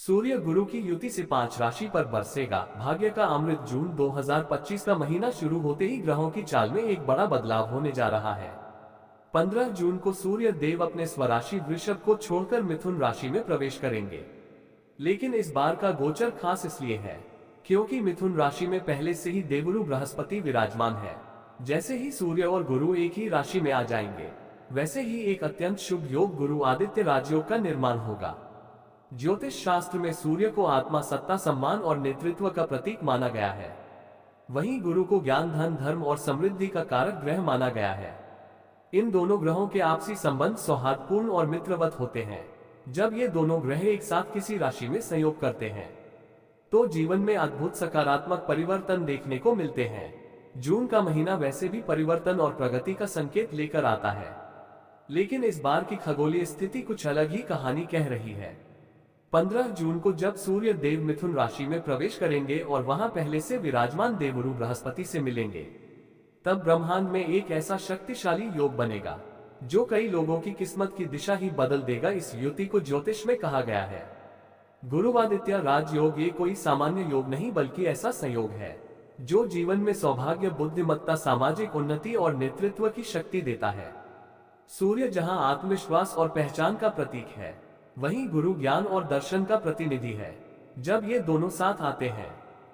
सूर्य गुरु की युति से 5 राशि पर बरसेगा भाग्य का अमृत। जून 2025 का महीना शुरू होते ही ग्रहों की चाल में एक बड़ा बदलाव होने जा रहा है। 15 जून को सूर्य देव अपने स्वराशि वृषभ को छोड़कर मिथुन राशि में प्रवेश करेंगे। लेकिन इस बार का गोचर खास इसलिए है क्योंकि मिथुन राशि में पहले से ही देवगुरु बृहस्पति विराजमान है। जैसे ही सूर्य और गुरु एक ही राशि में आ जाएंगे, वैसे ही एक अत्यंत शुभ योग गुरु आदित्य राजयोग का निर्माण होगा। ज्योतिष शास्त्र में सूर्य को आत्मा, सत्ता, सम्मान और नेतृत्व का प्रतीक माना गया है। वहीं गुरु को ज्ञान, धन, धर्म और समृद्धि का कारक ग्रह माना गया है। इन दोनों ग्रहों के आपसी संबंध सौहार्दपूर्ण और मित्रवत होते हैं। जब ये दोनों ग्रह एक साथ किसी राशि में संयोग करते हैं तो जीवन में अद्भुत सकारात्मक परिवर्तन देखने को मिलते हैं। जून का महीना वैसे भी परिवर्तन और प्रगति का संकेत लेकर आता है, लेकिन इस बार की खगोलीय स्थिति कुछ अलग ही कहानी कह रही है। 15 जून को जब सूर्य देव मिथुन राशि में प्रवेश करेंगे और वहां पहले से विराजमान देवगुरु बृहस्पति से मिलेंगे, तब ब्रह्मांड में एक ऐसा शक्तिशाली योग बनेगा जो कई लोगों की किस्मत की दिशा ही बदल देगा। इस युति को ज्योतिष में कहा गया है गुरुवादित्य राजयोग। ये कोई सामान्य योग नहीं बल्कि ऐसा संयोग है जो जीवन में सौभाग्य, बुद्धिमत्ता, सामाजिक उन्नति और नेतृत्व की शक्ति देता है। सूर्य जहां आत्मविश्वास और पहचान का प्रतीक है, वहीं गुरु ज्ञान और दर्शन का प्रतिनिधि है। जब ये दोनों साथ आते हैं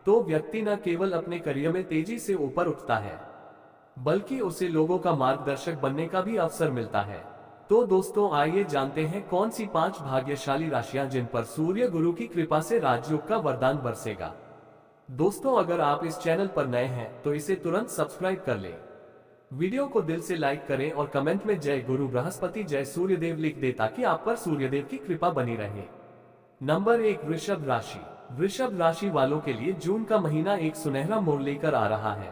तो व्यक्ति न केवल अपने करियर में तेजी से ऊपर उठता है, बल्कि उसे लोगों का मार्गदर्शक बनने का भी अवसर मिलता है। तो दोस्तों, आइए जानते हैं कौन सी 5 भाग्यशाली राशियां जिन पर सूर्य गुरु की कृपा से राजयोग का वरदान बरसेगा। दोस्तों, अगर आप इस चैनल पर नए हैं तो इसे तुरंत सब्सक्राइब कर लें। वीडियो को दिल से लाइक करें और कमेंट में जय गुरु बृहस्पति, जय सूर्यदेव लिख दें ताकि आप पर सूर्यदेव की कृपा बनी रहे। नंबर 1, वृषभ राशि। वृषभ राशि वालों के लिए जून का महीना एक सुनहरा मोड़ लेकर आ रहा है।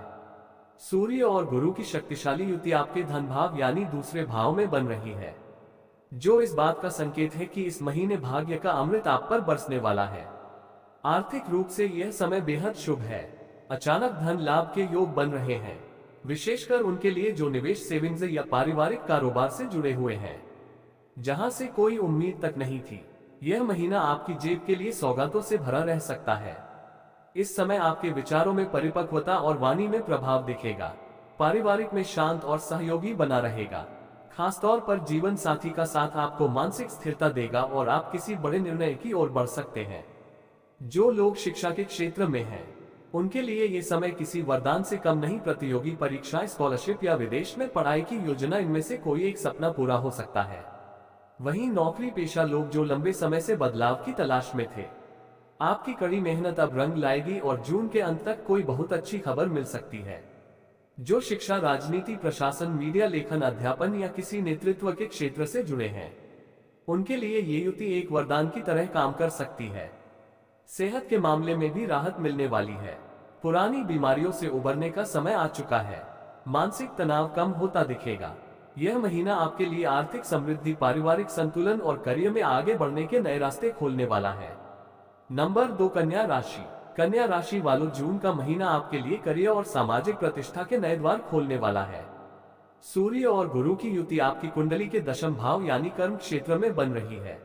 सूर्य और गुरु की शक्तिशाली युति आपके धन भाव यानी दूसरे भाव में बन रही है, जो इस बात का संकेत है कि इस महीने भाग्य का अमृत आप पर बरसने वाला है। आर्थिक रूप से यह समय बेहद शुभ है। अचानक धन लाभ के योग बन रहे हैं, विशेषकर उनके लिए जो निवेश, सेविंग्स या पारिवारिक कारोबार से जुड़े हुए हैं, जहां से कोई उम्मीद तक नहीं थी। यह महीना आपकी जेब के लिए सौगातों से भरा रह सकता है। इस समय आपके विचारों में परिपक्वता और वाणी में प्रभाव दिखेगा। पारिवारिक में शांत और सहयोगी बना रहेगा। खासतौर पर जीवन साथी का साथ आपको मानसिक स्थिरता देगा और आप किसी बड़े निर्णय की ओर बढ़ सकते हैं। जो लोग शिक्षा के क्षेत्र में हैं, उनके लिए ये समय किसी वरदान से कम नहीं। प्रतियोगी परीक्षा, स्कॉलरशिप या विदेश में पढ़ाई की योजना, इनमें से कोई एक सपना पूरा हो सकता है। वहीं नौकरी पेशा लोग जो लंबे समय से बदलाव की तलाश में थे, आपकी कड़ी मेहनत अब रंग लाएगी और जून के अंत तक कोई बहुत अच्छी खबर मिल सकती है। जो शिक्षा, राजनीति, प्रशासन, मीडिया, लेखन, अध्यापन या किसी नेतृत्व के क्षेत्र से जुड़े हैं, उनके लिए ये युति एक वरदान की तरह काम कर सकती है। सेहत के मामले में भी राहत मिलने वाली है। पुरानी बीमारियों से उबरने का समय आ चुका है। मानसिक तनाव कम होता दिखेगा। यह महीना आपके लिए आर्थिक समृद्धि, पारिवारिक संतुलन और करियर में आगे बढ़ने के नए रास्ते खोलने वाला है। नंबर 2, कन्या राशि। कन्या राशि वालों, जून का महीना आपके लिए करियर और सामाजिक प्रतिष्ठा के नए द्वार खोलने वाला है। सूर्य और गुरु की युति आपकी कुंडली के दशम भाव यानी कर्म क्षेत्र में बन रही है,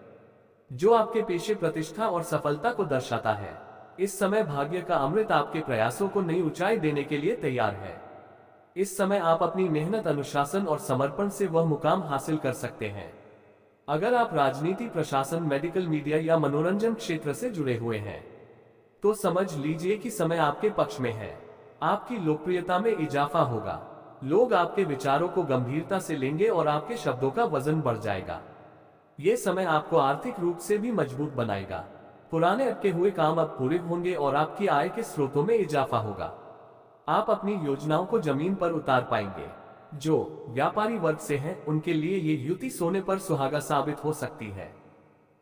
जो आपके पेशे, प्रतिष्ठा और सफलता को दर्शाता है। इस समय भाग्य का अमृत आपके प्रयासों को नई ऊंचाई देने के लिए तैयार है। इस समय आप अपनी मेहनत, अनुशासन और समर्पण से वह मुकाम हासिल कर सकते हैं। अगर आप राजनीति, प्रशासन, मेडिकल, मीडिया या मनोरंजन क्षेत्र से जुड़े हुए हैं तो समझ लीजिए कि समय आपके पक्ष में है। आपकी लोकप्रियता में इजाफा होगा। लोग आपके विचारों को गंभीरता से लेंगे और आपके शब्दों का वजन बढ़ जाएगा। ये समय आपको आर्थिक रूप से भी मजबूत बनाएगा। पुराने अटके हुए काम अब पूरे होंगे और आपकी आय के स्रोतों में इजाफा होगा। आप अपनी योजनाओं को जमीन पर उतार पाएंगे। जो व्यापारी वर्ग से हैं, उनके लिए ये युति सोने पर सुहागा साबित हो सकती है।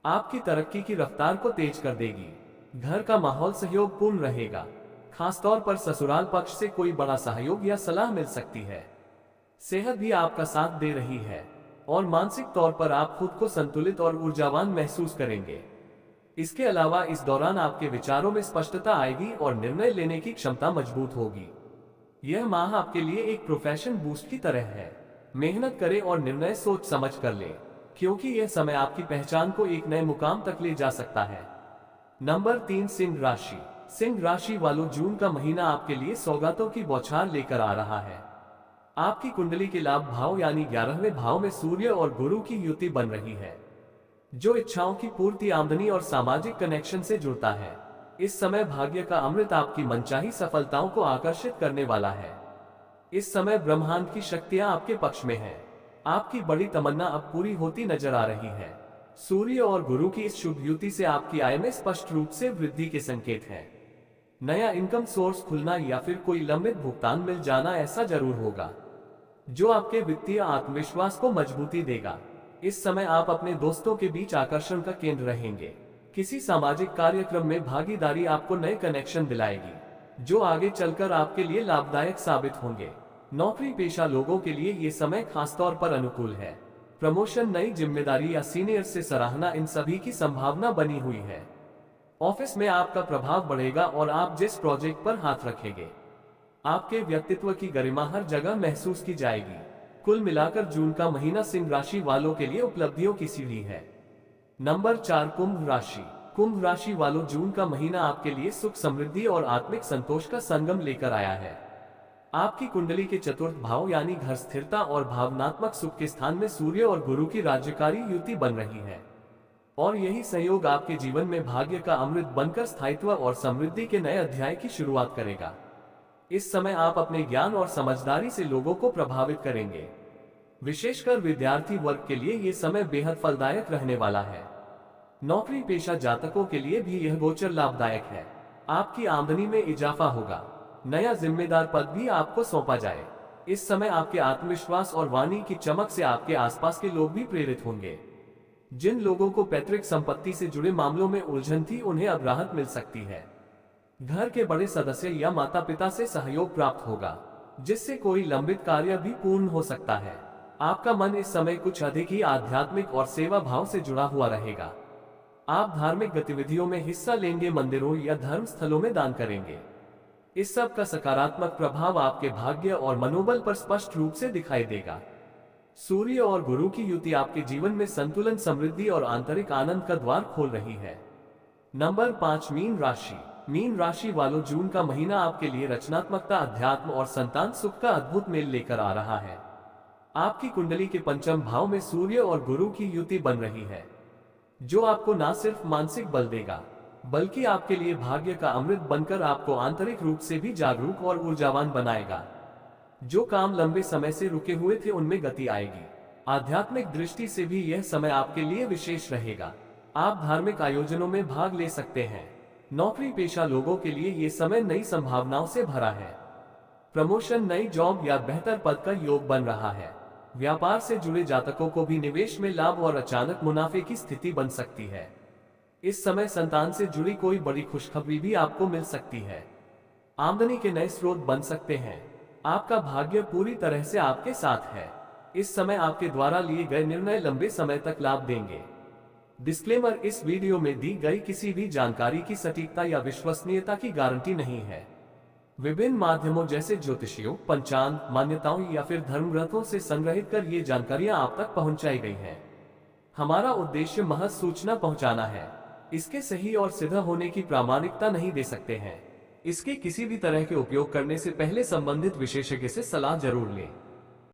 आपकी तरक्की की रफ्तार को तेज कर देगी। घर का माहौल सहयोगपूर्ण रहेगा। खासतौर पर ससुराल पक्ष से कोई बड़ा सहयोग या सलाह मिल सकती है। सेहत भी आपका साथ दे रही है और मानसिक तौर पर आप खुद को संतुलित और ऊर्जावान महसूस करेंगे। इसके अलावा इस दौरान आपके विचारों में स्पष्टता आएगी और निर्णय लेने की क्षमता मजबूत होगी। यह माह आपके लिए एक प्रोफेशन बूस्ट की तरह है। मेहनत करें और निर्णय सोच समझ कर लें, क्योंकि यह समय आपकी पहचान को एक नए मुकाम तक ले जा सकता है। नंबर 3, सिंह राशि। सिंह राशि वालों, जून का महीना आपके लिए सौगातों की बौछार लेकर आ रहा है। आपकी कुंडली के लाभ भाव यानी 11वें भाव में सूर्य और गुरु की युति बन रही है, जो इच्छाओं की पूर्ति, आमदनी और सामाजिक कनेक्शन से जुड़ता है। इस समय भाग्य का अमृत आपकी मनचाही सफलताओं को आकर्षित करने वाला है। इस समय ब्रह्मांड की शक्तियां आपके पक्ष में हैं। आपकी बड़ी तमन्ना अब पूरी होती नजर आ रही है। सूर्य और गुरु की इस शुभ युति से आपकी आय में स्पष्ट रूप से वृद्धि के संकेत हैं। नया इनकम सोर्स खुलना या फिर कोई लंबित भुगतान मिल जाना ऐसा जरूर होगा, जो आपके वित्तीय आत्मविश्वास को मजबूती देगा। इस समय आप अपने दोस्तों के बीच आकर्षण का केंद्र रहेंगे। किसी सामाजिक कार्यक्रम में भागीदारी आपको नए कनेक्शन दिलाएगी, जो आगे चलकर आपके लिए लाभदायक साबित होंगे। नौकरी पेशा लोगों के लिए ये समय खासतौर पर अनुकूल है। प्रमोशन, नई जिम्मेदारी या सीनियर से सराहना, इन सभी की संभावना बनी हुई है। ऑफिस में आपका प्रभाव बढ़ेगा और आप जिस प्रोजेक्ट पर हाथ रखेंगे, आपके व्यक्तित्व की गरिमा हर जगह महसूस की जाएगी। कुल मिलाकर जून का महीना सिंह राशि वालों के लिए उपलब्धियों की सीढ़ी है। नंबर 4, कुंभ राशि। कुंभ राशि वालों, जून का महीना आपके लिए सुख, समृद्धि और आत्मिक संतोष का संगम लेकर आया है। आपकी कुंडली के चतुर्थ भाव यानी घर, स्थिरता और भावनात्मक सुख के स्थान में सूर्य और गुरु की राज्यकारी युति बन रही है, और यही संयोग आपके जीवन में भाग्य का अमृत बनकर स्थायित्व और समृद्धि के नए अध्याय की शुरुआत करेगा। इस समय आप अपने ज्ञान और समझदारी से लोगों को प्रभावित करेंगे। विशेषकर विद्यार्थी वर्ग के लिए ये समय बेहद फलदायक रहने वाला है। नौकरी पेशा जातकों के लिए भी यह गोचर लाभदायक है। आपकी आमदनी में इजाफा होगा। नया जिम्मेदार पद भी आपको सौंपा जाए। इस समय आपके आत्मविश्वास और वाणी की चमक से आपके आसपास के लोग भी प्रेरित होंगे। जिन लोगों को पैतृक संपत्ति से जुड़े मामलों में उलझन थी, उन्हें अब राहत मिल सकती है। घर के बड़े सदस्य या माता पिता से सहयोग प्राप्त होगा, जिससे कोई लंबित कार्य भी पूर्ण हो सकता है। आपका मन इस समय कुछ अधिक ही आध्यात्मिक और सेवा भाव से जुड़ा हुआ रहेगा। आप धार्मिक गतिविधियों में हिस्सा लेंगे, मंदिरों या धर्म स्थलों में दान करेंगे। इस सब का सकारात्मक प्रभाव आपके भाग्य और मनोबल पर स्पष्ट रूप से दिखाई देगा। सूर्य और गुरु की युति आपके जीवन में संतुलन, समृद्धि और आंतरिक आनंद का द्वार खोल रही है। नंबर 5, मीन राशि। मीन राशि वालों, जून का महीना आपके लिए रचनात्मकता, अध्यात्म और संतान सुख का अद्भुत मेल लेकर आ रहा है। आपकी कुंडली के पंचम भाव में सूर्य और गुरु की युति बन रही है, जो आपको न सिर्फ मानसिक बल देगा, बल्कि आपके लिए भाग्य का अमृत बनकर आपको आंतरिक रूप से भी जागरूक और ऊर्जावान बनाएगा। जो काम लंबे समय से रुके हुए थे, उनमें गति आएगी। आध्यात्मिक दृष्टि से भी यह समय आपके लिए विशेष रहेगा। आप धार्मिक आयोजनों में भाग ले सकते हैं। नौकरी पेशा लोगों के लिए ये समय नई संभावनाओं से भरा है। प्रमोशन, नई जॉब या बेहतर पद का योग बन रहा है। व्यापार से जुड़े जातकों को भी निवेश में लाभ और अचानक मुनाफे की स्थिति बन सकती है। इस समय संतान से जुड़ी कोई बड़ी खुशखबरी भी आपको मिल सकती है। आमदनी के नए स्रोत बन सकते हैं। आपका भाग्य पूरी तरह से आपके साथ है। इस समय आपके द्वारा लिए गए निर्णय लंबे समय तक लाभ देंगे। डिस्क्लेमर, इस वीडियो में दी गई किसी भी जानकारी की सटीकता या विश्वसनीयता की गारंटी नहीं है। विभिन्न माध्यमों जैसे ज्योतिषियों, पंचांग, मान्यताओं या फिर धर्म ग्रंथों से संग्रहित कर ये जानकारियां आप तक पहुंचाई गई हैं। हमारा उद्देश्य महज सूचना पहुंचाना है। इसके सही और सिद्ध होने की प्रामाणिकता नहीं दे सकते हैं। इसके किसी भी तरह के उपयोग करने से पहले संबंधित विशेषज्ञ से सलाह जरूर लें।